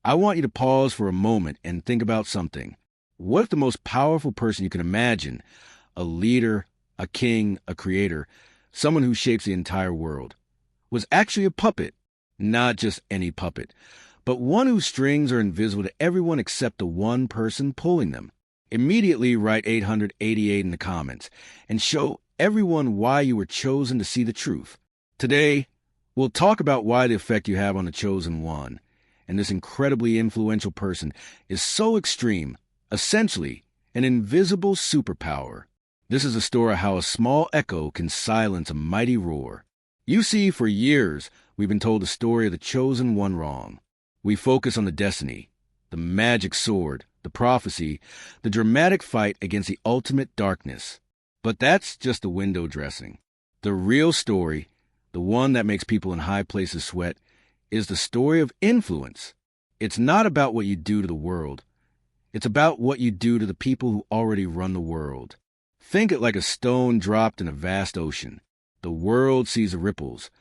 I want you to pause for a moment and think about something. What if the most powerful person you can imagine, a leader, a king, a creator, someone who shapes the entire world, was actually a puppet? Not just any puppet, but one whose strings are invisible to everyone except the one person pulling them. Immediately write 888 in the comments and show everyone why you were chosen to see the truth. Today, we'll talk about why the effect you have on the chosen one and this incredibly influential person is so extreme, essentially an invisible superpower. This is a story of how a small echo can silence a mighty roar. You see, for years, we've been told the story of the chosen one wrong. We focus on the destiny, the magic sword, the prophecy, the dramatic fight against the ultimate darkness. But that's just the window dressing. The real story, the one that makes people in high places sweat, is the story of influence. It's not about what you do to the world. It's about what you do to the people who already run the world. Think it like a stone dropped in a vast ocean. The world sees the ripples,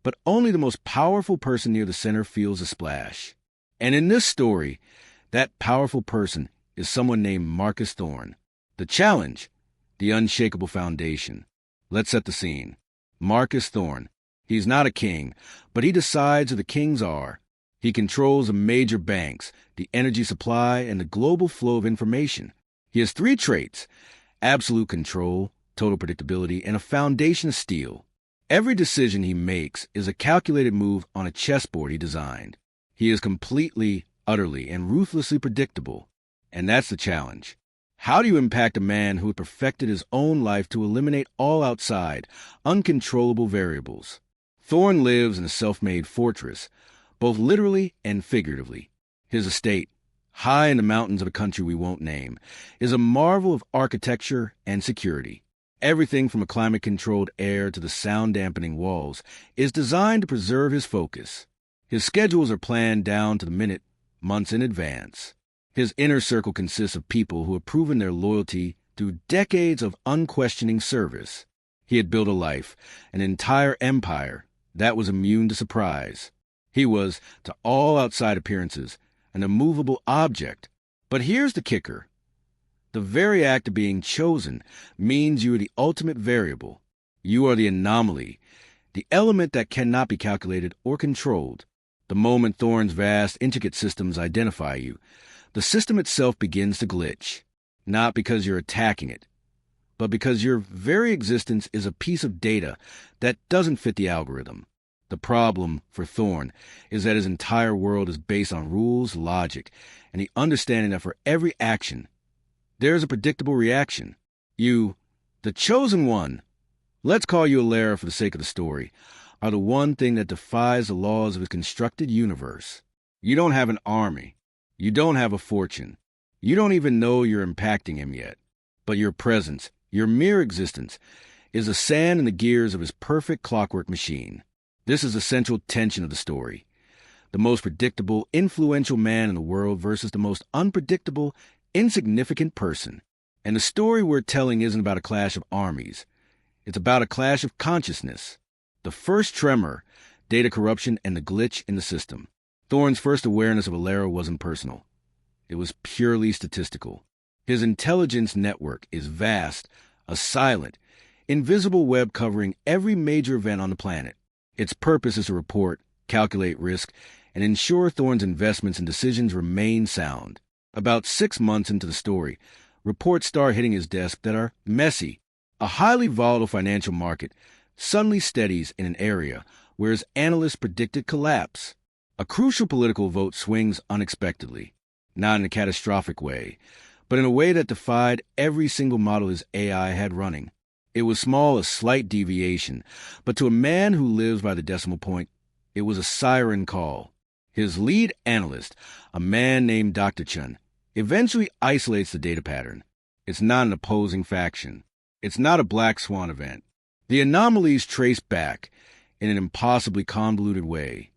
but only the most powerful person near the center feels the splash. And in this story, that powerful person is someone named Marcus Thorne. The challenge, the unshakable foundation. Let's set the scene. Marcus Thorne. He's not a king, but he decides who the kings are. He controls the major banks, the energy supply, and the global flow of information. He has 3 traits: absolute control, total predictability, and a foundation of steel. Every decision he makes is a calculated move on a chessboard he designed. He is completely, utterly, and ruthlessly predictable. And that's the challenge. How do you impact a man who had perfected his own life to eliminate all outside, uncontrollable variables? Thorne lives in a self-made fortress, both literally and figuratively. His estate, high in the mountains of a country we won't name, is a marvel of architecture and security. Everything from a climate-controlled air to the sound-dampening walls is designed to preserve his focus. His schedules are planned down to the minute, months in advance. His inner circle consists of people who have proven their loyalty through decades of unquestioning service. He had built a life, an entire empire, that was immune to surprise. He was, to all outside appearances, an immovable object. But here's the kicker. The very act of being chosen means you are the ultimate variable. You are the anomaly, the element that cannot be calculated or controlled. The moment Thorne's vast, intricate systems identify you, the system itself begins to glitch, not because you're attacking it, but because your very existence is a piece of data that doesn't fit the algorithm. The problem for Thorne is that his entire world is based on rules, logic, and the understanding that for every action, there is a predictable reaction. You, the chosen one, let's call you Alara for the sake of the story, are the one thing that defies the laws of his constructed universe. You don't have an army. You don't have a fortune. You don't even know you're impacting him yet. But your presence, your mere existence, is the sand in the gears of his perfect clockwork machine. This is the central tension of the story. The most predictable, influential man in the world versus the most unpredictable, insignificant person. And the story we're telling isn't about a clash of armies. It's about a clash of consciousness. The first tremor, data corruption, and the glitch in the system. Thorne's first awareness of Alara wasn't personal. It was purely statistical. His intelligence network is vast, a silent, invisible web covering every major event on the planet. Its purpose is to report, calculate risk, and ensure Thorne's investments and decisions remain sound. About 6 months into the story, reports start hitting his desk that are messy. A highly volatile financial market suddenly steadies in an area where his analysts predicted collapse. A crucial political vote swings unexpectedly, not in a catastrophic way, but in a way that defied every single model his AI had running. It was small, a slight deviation, but to a man who lives by the decimal point, it was a siren call. His lead analyst, a man named Dr. Chun, eventually isolates the data pattern. It's not an opposing faction. It's not a black swan event. The anomalies trace back, in an impossibly convoluted way,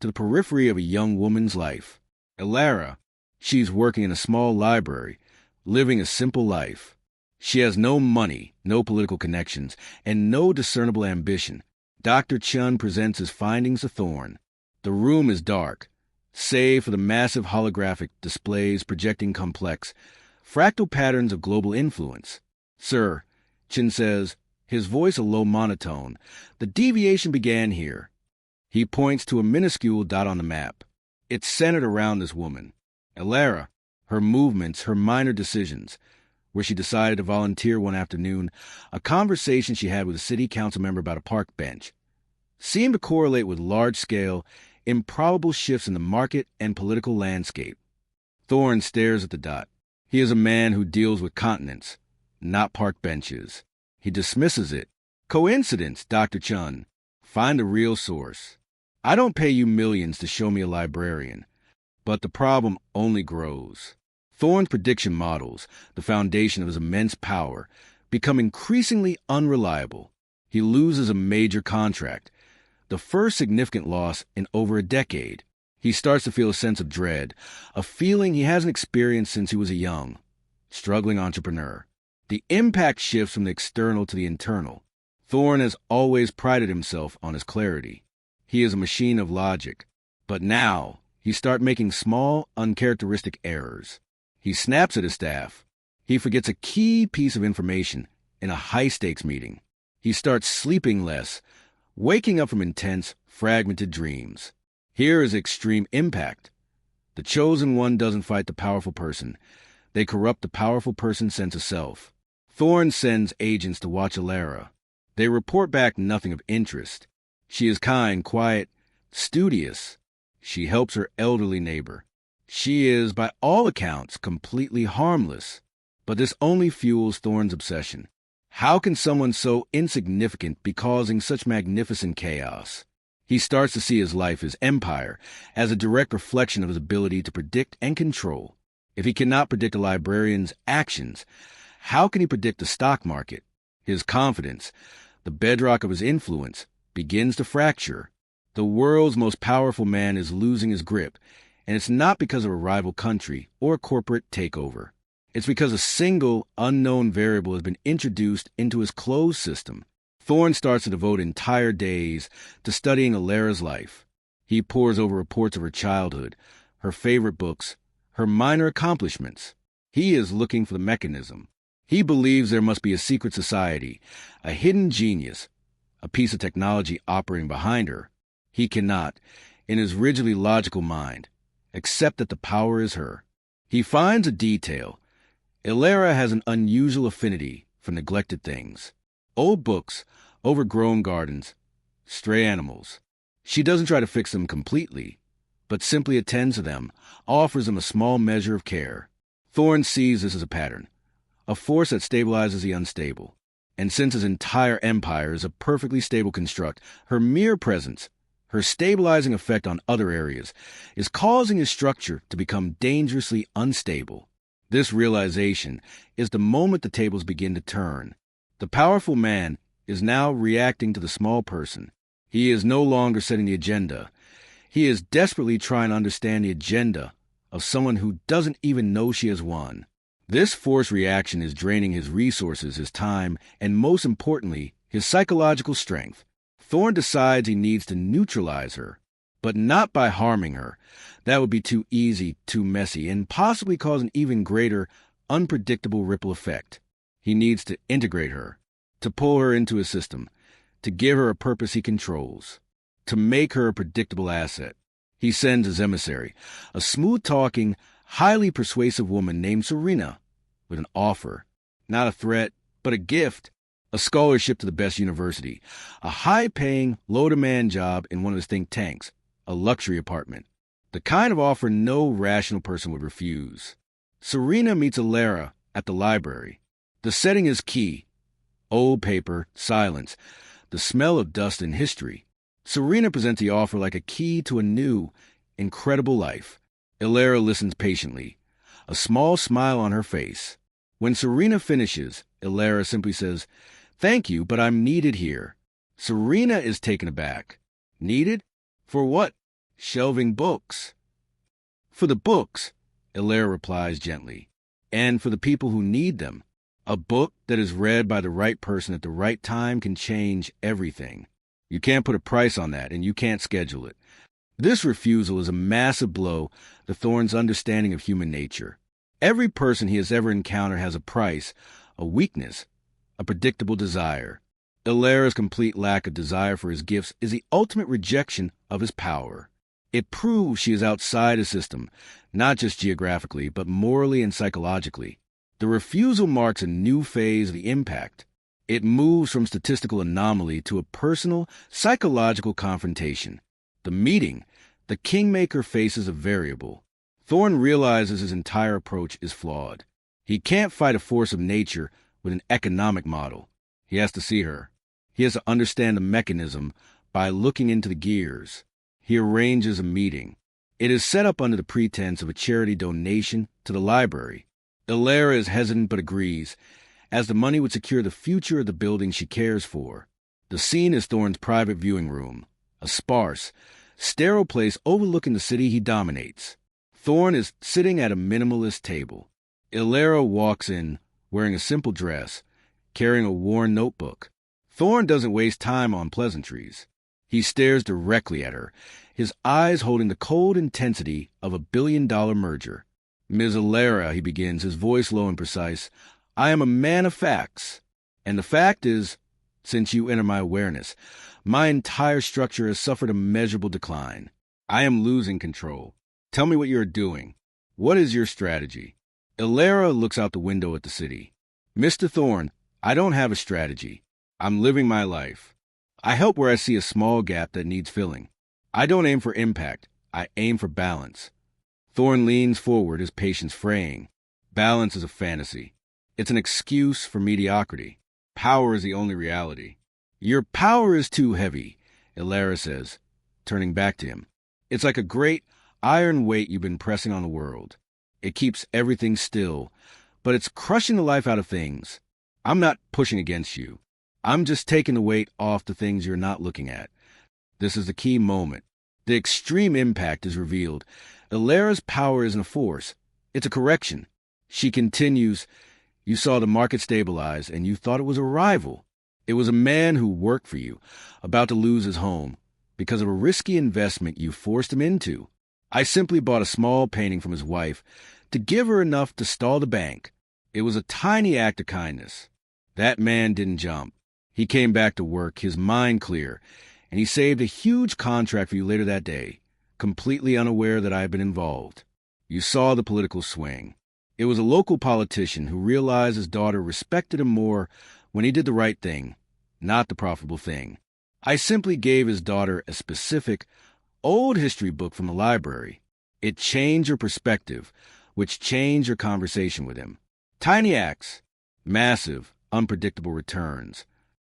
to the periphery of a young woman's life. Alara, she's working in a small library, living a simple life. She has no money, no political connections, and no discernible ambition. Dr. Chun presents his findings to Thorne. The room is dark, save for the massive holographic displays projecting complex, fractal patterns of global influence. Sir, Chin says, his voice a low monotone, the deviation began here. He points to a minuscule dot on the map. It's centered around this woman, Elara, her movements, her minor decisions, where she decided to volunteer one afternoon, a conversation she had with a city council member about a park bench, seemed to correlate with large-scale, improbable shifts in the market and political landscape. Thorne stares at the dot. He is a man who deals with continents, not park benches. He dismisses it. Coincidence, Dr. Chun. Find a real source. I don't pay you millions to show me a librarian, but the problem only grows. Thorne's prediction models, the foundation of his immense power, become increasingly unreliable. He loses a major contract, the first significant loss in over a decade. He starts to feel a sense of dread, a feeling he hasn't experienced since he was a young, struggling entrepreneur. The impact shifts from the external to the internal. Thorne has always prided himself on his clarity. He is a machine of logic. But now, he starts making small, uncharacteristic errors. He snaps at his staff. He forgets a key piece of information in a high-stakes meeting. He starts sleeping less, waking up from intense, fragmented dreams. Here is extreme impact. The chosen one doesn't fight the powerful person. They corrupt the powerful person's sense of self. Thorne sends agents to watch Elara. They report back nothing of interest. She is kind, quiet, studious. She helps her elderly neighbor. She is, by all accounts, completely harmless. But this only fuels Thorne's obsession. How can someone so insignificant be causing such magnificent chaos? He starts to see his life, his empire, as a direct reflection of his ability to predict and control. If he cannot predict a librarian's actions, how can he predict the stock market? His confidence, the bedrock of his influence, begins to fracture. The world's most powerful man is losing his grip, and it's not because of a rival country or a corporate takeover. It's because a single, unknown variable has been introduced into his closed system. Thorne starts to devote entire days to studying Elara's life. He pores over reports of her childhood, her favorite books, her minor accomplishments. He is looking for the mechanism. He believes there must be a secret society, a hidden genius, a piece of technology operating behind her. He cannot, in his rigidly logical mind, accept that the power is her. He finds a detail. Elara has an unusual affinity for neglected things. Old books, overgrown gardens, stray animals. She doesn't try to fix them completely, but simply attends to them, offers them a small measure of care. Thorne sees this as a pattern, a force that stabilizes the unstable. And since his entire empire is a perfectly stable construct, her mere presence, her stabilizing effect on other areas, is causing his structure to become dangerously unstable. This realization is the moment the tables begin to turn. The powerful man is now reacting to the small person. He is no longer setting the agenda. He is desperately trying to understand the agenda of someone who doesn't even know she has won. This forced reaction is draining his resources, his time, and most importantly, his psychological strength. Thorne decides he needs to neutralize her, but not by harming her. That would be too easy, too messy, and possibly cause an even greater, unpredictable ripple effect. He needs to integrate her, to pull her into his system, to give her a purpose he controls, to make her a predictable asset. He sends his emissary, a smooth-talking, highly persuasive woman named Serena, with an offer, not a threat, but a gift, a scholarship to the best university, a high-paying, low-demand job in one of his think tanks, a luxury apartment, the kind of offer no rational person would refuse. Serena meets Elara at the library. The setting is key. Old paper, silence, the smell of dust and history. Serena presents the offer like a key to a new, incredible life. Elara listens patiently, a small smile on her face. When Serena finishes, Elara simply says, "Thank you, but I'm needed here." Serena is taken aback. Needed? For what? Shelving books. For the books, Elara replies gently, and for the people who need them. A book that is read by the right person at the right time can change everything. You can't put a price on that, and you can't schedule it. This refusal is a massive blow to Thorne's understanding of human nature. Every person he has ever encountered has a price, a weakness, a predictable desire. Illyra's complete lack of desire for his gifts is the ultimate rejection of his power. It proves she is outside his system, not just geographically, but morally and psychologically. The refusal marks a new phase of the impact. It moves from statistical anomaly to a personal, psychological confrontation. The meeting, the kingmaker faces a variable. Thorne realizes his entire approach is flawed. He can't fight a force of nature with an economic model. He has to see her. He has to understand the mechanism by looking into the gears. He arranges a meeting. It is set up under the pretense of a charity donation to the library. Illyra is hesitant but agrees, as the money would secure the future of the building she cares for. The scene is Thorne's private viewing room, a sparse, sterile place overlooking the city he dominates. Thorne is sitting at a minimalist table. Illyra walks in, wearing a simple dress, carrying a worn notebook. Thorne doesn't waste time on pleasantries. He stares directly at her, his eyes holding the cold intensity of a billion-dollar merger. "Ms. Illyra," he begins, his voice low and precise, "I am a man of facts. And the fact is, since you enter my awareness, my entire structure has suffered a measurable decline. I am losing control. Tell me what you are doing. What is your strategy?" Illyra looks out the window at the city. "Mr. Thorne, I don't have a strategy. I'm living my life. I help where I see a small gap that needs filling. I don't aim for impact. I aim for balance." Thorne leans forward, his patience fraying. Balance is a fantasy. It's an excuse for mediocrity. Power is the only reality. "Your power is too heavy," Illyra says, turning back to him. "It's like a great iron weight you've been pressing on the world. It keeps everything still, but it's crushing the life out of things. I'm not pushing against you. I'm just taking the weight off the things you're not looking at." This is the key moment. The extreme impact is revealed. Illyra's power isn't a force. It's a correction. She continues, "You saw the market stabilize, and you thought it was a rival. It was a man who worked for you, about to lose his home, because of a risky investment you forced him into. I simply bought a small painting from his wife to give her enough to stall the bank. It was a tiny act of kindness. That man didn't jump. He came back to work, his mind clear, and he saved a huge contract for you later that day, completely unaware that I had been involved. You saw the political swing. It was a local politician who realized his daughter respected him more when he did the right thing, not the profitable thing. I simply gave his daughter a specific, old history book from the library. It changed her perspective, which changed her conversation with him. Tiny acts, massive, unpredictable returns.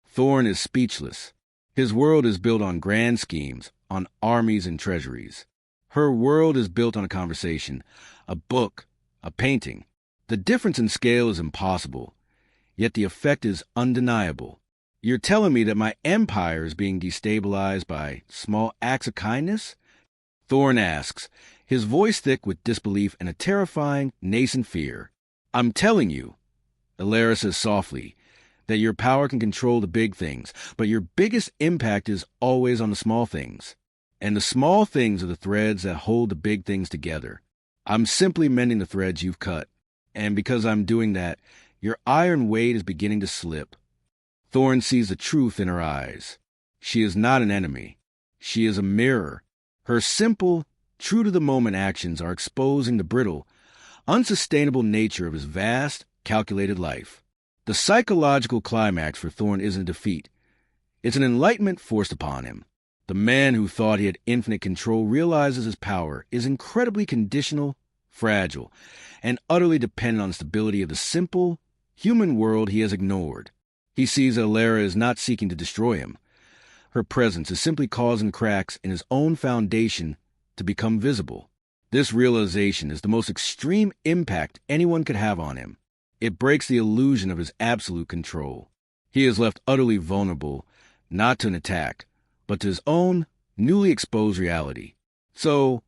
Thorne is speechless. His world is built on grand schemes, on armies and treasuries. Her world is built on a conversation, a book, a painting. The difference in scale is impossible, yet the effect is undeniable. You're telling me that my empire is being destabilized by small acts of kindness? Thorne asks, his voice thick with disbelief and a terrifying, nascent fear. I'm telling you, Illyra says softly, that your power can control the big things, but your biggest impact is always on the small things. And the small things are the threads that hold the big things together. I'm simply mending the threads you've cut. And because I'm doing that, your iron weight is beginning to slip. Thorne sees the truth in her eyes. She is not an enemy. She is a mirror. Her simple, true-to-the-moment actions are exposing the brittle, unsustainable nature of his vast, calculated life. The psychological climax for Thorne isn't defeat. It's an enlightenment forced upon him. The man who thought he had infinite control realizes his power is incredibly conditional, fragile, and utterly dependent on the stability of the simple, human world he has ignored. He sees that Illyra is not seeking to destroy him. Her presence is simply causing cracks in his own foundation to become visible. This realization is the most extreme impact anyone could have on him. It breaks the illusion of his absolute control. He is left utterly vulnerable, not to an attack, but to his own newly exposed reality. So,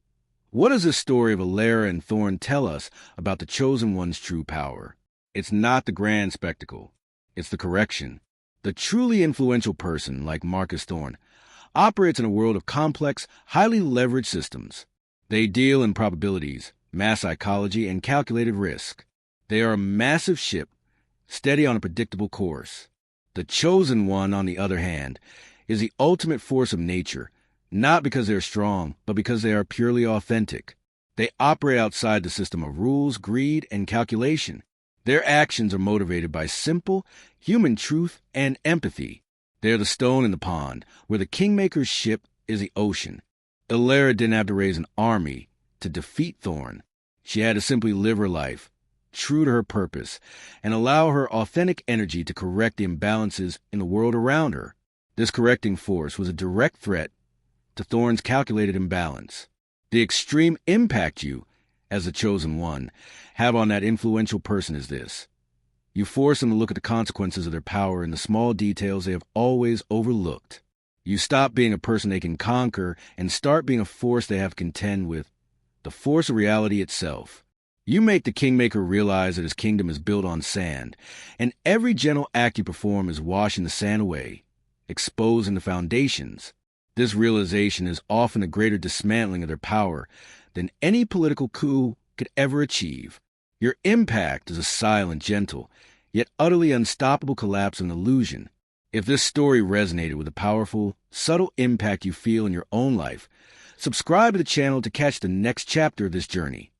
what does this story of Illyra and Thorne tell us about the Chosen One's true power? It's not the grand spectacle. It's the correction. The truly influential person, like Marcus Thorne, operates in a world of complex, highly leveraged systems. They deal in probabilities, mass psychology, and calculated risk. They are a massive ship, steady on a predictable course. The chosen one, on the other hand, is the ultimate force of nature, not because they are strong, but because they are purely authentic. They operate outside the system of rules, greed, and calculation. Their actions are motivated by simple, human truth and empathy. They are the stone in the pond, where the Kingmaker's ship is the ocean. Illyra didn't have to raise an army to defeat Thorn. She had to simply live her life, true to her purpose, and allow her authentic energy to correct the imbalances in the world around her. This correcting force was a direct threat to Thorn's calculated imbalance. The extreme impact you, as the chosen one, have on that influential person is this. You force them to look at the consequences of their power in the small details they have always overlooked. You stop being a person they can conquer and start being a force they have to contend with, the force of reality itself. You make the Kingmaker realize that his kingdom is built on sand, and every gentle act you perform is washing the sand away, exposing the foundations. This realization is often a greater dismantling of their power than any political coup could ever achieve. Your impact is a silent, gentle, yet utterly unstoppable collapse of an illusion. If this story resonated with the powerful, subtle impact you feel in your own life, subscribe to the channel to catch the next chapter of this journey.